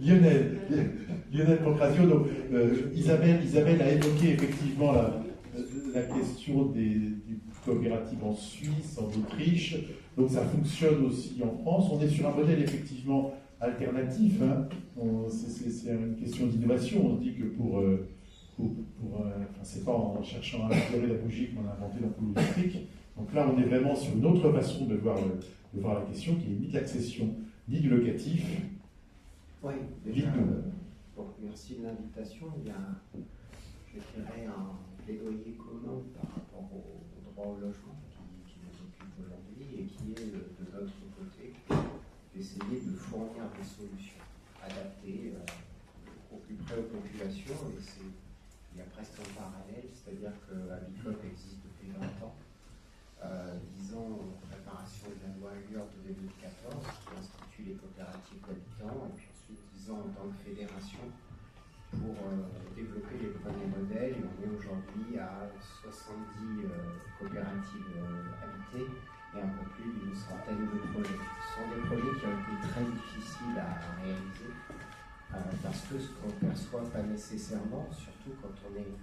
Lionel Pancrazio. Donc, Isabelle a évoqué effectivement la question du coopératif en Suisse, en Autriche. Donc ça fonctionne aussi en France. On est sur un modèle effectivement alternatif. Hein. C'est une question d'innovation. On se dit que c'est pas en cherchant à améliorer la bougie qu'on a inventé l'ampoule électrique. Donc là, on est vraiment sur une autre façon de voir la question, qui est ni de l'accession, ni du locatif. Oui, déjà, merci de l'invitation. Il y a, je dirais, un plaidoyer commun par rapport au droit au logement qui nous occupe aujourd'hui et qui est de notre côté d'essayer de fournir des solutions adaptées au plus près aux populations. Et il y a presque un parallèle, c'est-à-dire que Habicoop existe depuis 20 ans. 10 ans en préparation de la loi Allure de 2014 qui institue les coopératives d'habitants, et puis ensuite 10 ans en tant que fédération pour développer les premiers modèles. Et on est aujourd'hui à 70 coopératives habitées et un peu plus d'une centaine de projets. Ce sont des projets qui ont été très difficiles à réaliser parce que ce qu'on ne perçoit pas nécessairement, surtout quand on est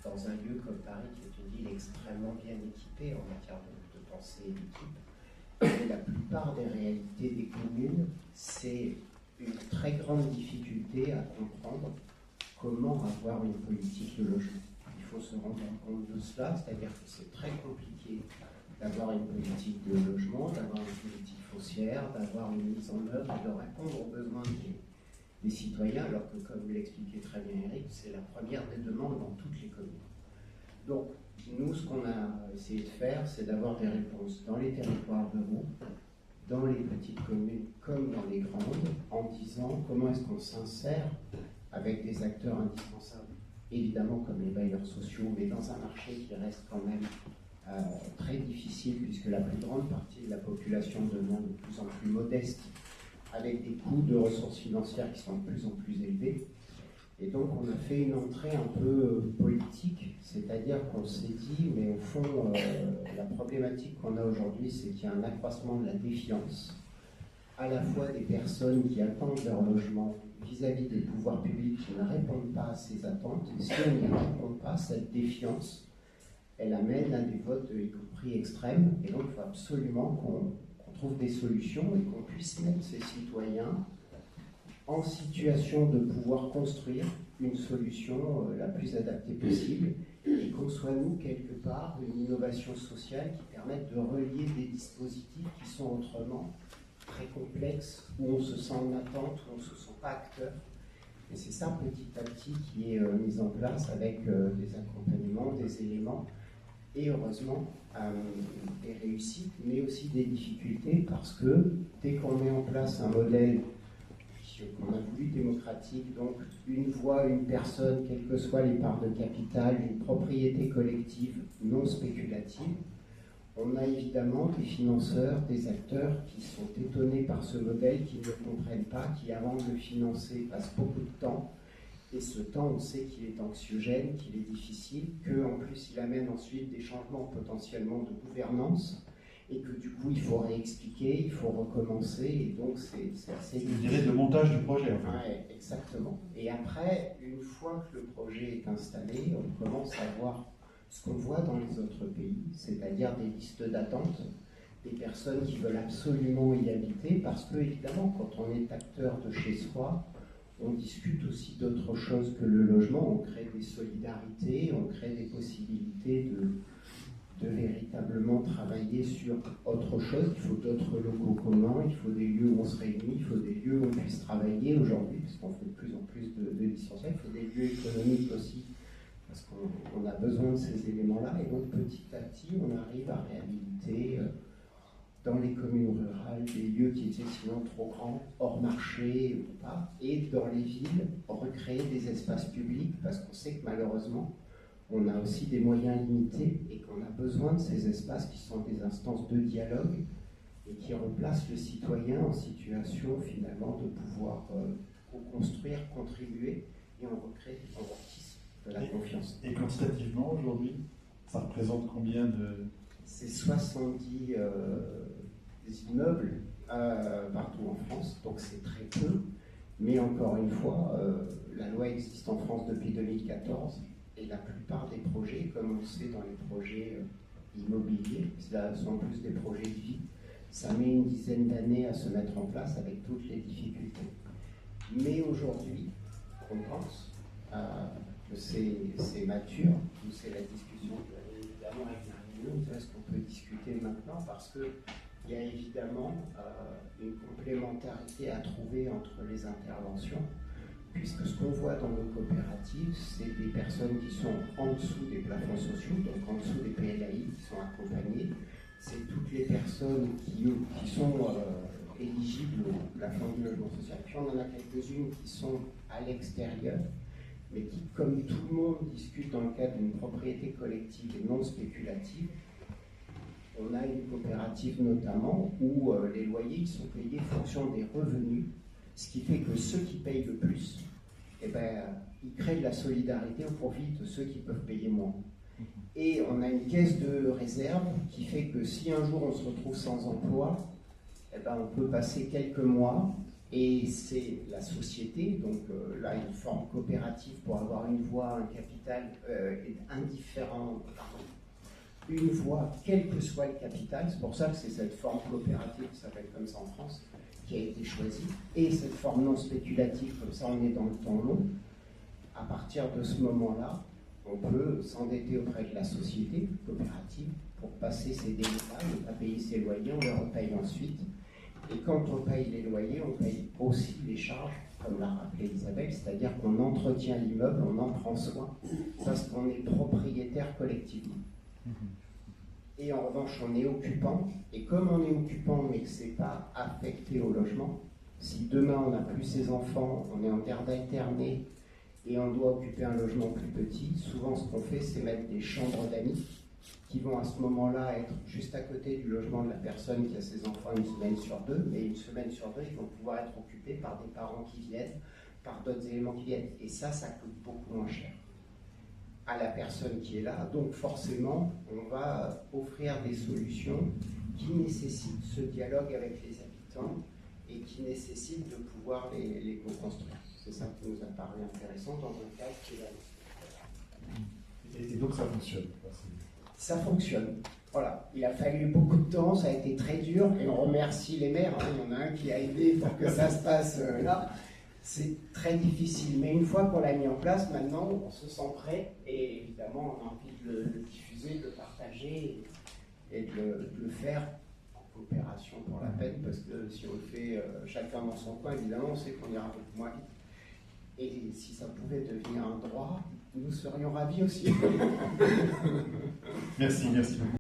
dans un lieu comme Paris, qui est une ville extrêmement bien équipée en matière de pensée et d'équipe, la plupart des réalités des communes, c'est une très grande difficulté à comprendre comment avoir une politique de logement. Il faut se rendre compte de cela, c'est-à-dire que c'est très compliqué d'avoir une politique de logement, d'avoir une politique foncière, d'avoir une mise en œuvre et de répondre aux besoins des citoyens, alors que, comme l'expliquait très bien Eric, c'est la première des demandes dans toutes les communes. Donc, nous, ce qu'on a essayé de faire, c'est d'avoir des réponses dans les territoires ruraux, dans les petites communes comme dans les grandes, en disant comment est-ce qu'on s'insère avec des acteurs indispensables, évidemment comme les bailleurs sociaux, mais dans un marché qui reste quand même très difficile, puisque la plus grande partie de la population devient de plus en plus modeste, avec des coûts de ressources financières qui sont de plus en plus élevés. Et donc on a fait une entrée un peu politique, c'est-à-dire qu'on s'est dit, mais au fond, la problématique qu'on a aujourd'hui, c'est qu'il y a un accroissement de la défiance, à la fois des personnes qui attendent leur logement vis-à-vis des pouvoirs publics qui ne répondent pas à ces attentes. Et si on n'y répond pas, cette défiance, elle amène à des votes y compris extrêmes. Et donc il faut absolument qu'on trouve des solutions et qu'on puisse mettre ces citoyens en situation de pouvoir construire une solution la plus adaptée possible et qu'on soit, nous, quelque part, une innovation sociale qui permette de relier des dispositifs qui sont autrement très complexes, où on se sent en attente, où on ne se sent pas acteur. Et c'est ça, petit à petit, qui est mis en place avec des accompagnements, des éléments, et heureusement, des réussites, mais aussi des difficultés, parce que dès qu'on met en place un modèle qu'on a voulu démocratique, donc une voix, une personne, quelles que soient les parts de capital, une propriété collective non spéculative, on a évidemment des financeurs, des acteurs qui sont étonnés par ce modèle, qui ne comprennent pas, qui avant de le financer passent beaucoup de temps, et ce temps on sait qu'il est anxiogène, qu'il est difficile, qu'en plus il amène ensuite des changements potentiellement de gouvernance, et que du coup il faut réexpliquer, il faut recommencer, et donc c'est assez difficile. Je dirais de montage du projet, en fait. Ouais, exactement. Et après, une fois que le projet est installé, on commence à voir ce qu'on voit dans les autres pays, c'est-à-dire des listes d'attente, des personnes qui veulent absolument y habiter, parce que évidemment, quand on est acteur de chez soi, on discute aussi d'autres choses que le logement, on crée des solidarités, on crée des possibilités de véritablement travailler sur autre chose. Il faut d'autres locaux communs, il faut des lieux où on se réunit, il faut des lieux où on puisse travailler aujourd'hui, parce qu'on fait de plus en plus de licenciés, il faut des lieux économiques aussi, parce qu'on a besoin de ces éléments-là, et donc petit à petit, on arrive à réhabiliter dans les communes rurales des lieux qui étaient sinon trop grands, hors marché ou pas, et dans les villes, recréer des espaces publics, parce qu'on sait que malheureusement, on a aussi des moyens limités et qu'on a besoin de ces espaces qui sont des instances de dialogue et qui replacent le citoyen en situation finalement de pouvoir co-construire, contribuer, et on recrée, on retisse de la confiance. Et quantitativement aujourd'hui, ça représente combien de... C'est 70 immeubles partout en France, donc c'est très peu. Mais encore une fois, la loi existe en France depuis 2014 et la plupart des projets, comme on le sait dans les projets immobiliers, cela sont plus des projets de vie, ça met une dizaine d'années à se mettre en place avec toutes les difficultés. Mais aujourd'hui, on pense que c'est mature, que c'est la discussion que évidemment avec la est-ce qu'on peut discuter maintenant, parce qu'il y a évidemment une complémentarité à trouver entre les interventions, puisque ce qu'on voit dans nos coopératives, c'est des personnes qui sont en dessous des plafonds sociaux, donc en dessous des PLAI, qui sont accompagnées. C'est toutes les personnes qui sont éligibles au plafond du logement social. Puis on en a quelques-unes qui sont à l'extérieur, mais qui, comme tout le monde discute dans le cadre d'une propriété collective et non spéculative, on a une coopérative notamment où les loyers sont payés en fonction des revenus, ce qui fait que ceux qui payent le plus, eh ben, ils créent de la solidarité au profit de ceux qui peuvent payer moins. Et on a une caisse de réserve qui fait que si un jour on se retrouve sans emploi, eh ben, on peut passer quelques mois et c'est la société, donc là une forme coopérative pour avoir une voix, un capital indifférent, une voix quel que soit le capital, c'est pour ça que c'est cette forme coopérative qui s'appelle comme ça en France, qui a été choisie, et cette forme non spéculative, comme ça on est dans le temps long. À partir de ce moment-là, on peut s'endetter auprès de la société coopérative pour passer ces délais-là, ne pas payer ses loyers, on les repaye ensuite. Et quand on paye les loyers, on paye aussi les charges, comme l'a rappelé Isabelle, c'est-à-dire qu'on entretient l'immeuble, on en prend soin, parce qu'on est propriétaire collectivement. Et en revanche, on est occupant, et comme on est occupant mais que ce n'est pas affecté au logement, si demain on n'a plus ses enfants, on est en garde alternée et on doit occuper un logement plus petit, souvent ce qu'on fait c'est mettre des chambres d'amis qui vont à ce moment-là être juste à côté du logement de la personne qui a ses enfants une semaine sur deux, mais une semaine sur deux, ils vont pouvoir être occupés par des parents qui viennent, par d'autres éléments qui viennent, et ça coûte beaucoup moins cher à la personne qui est là. Donc forcément, on va offrir des solutions qui nécessitent ce dialogue avec les habitants et qui nécessitent de pouvoir les co-construire. C'est ça qui nous a paru intéressant dans un cadre qui est là. Et donc ça fonctionne. Ça fonctionne. Voilà. Il a fallu beaucoup de temps, ça a été très dur, et on remercie les maires. Il y en a un qui a aidé pour que ça se passe là. C'est très difficile, mais une fois qu'on l'a mis en place, maintenant, on se sent prêt et évidemment, on a envie de le diffuser, de le partager et de le faire en coopération pour la peine, parce que si on le fait chacun dans son coin, évidemment, on sait qu'on ira beaucoup moins vite. Et si ça pouvait devenir un droit, nous serions ravis aussi. Merci beaucoup.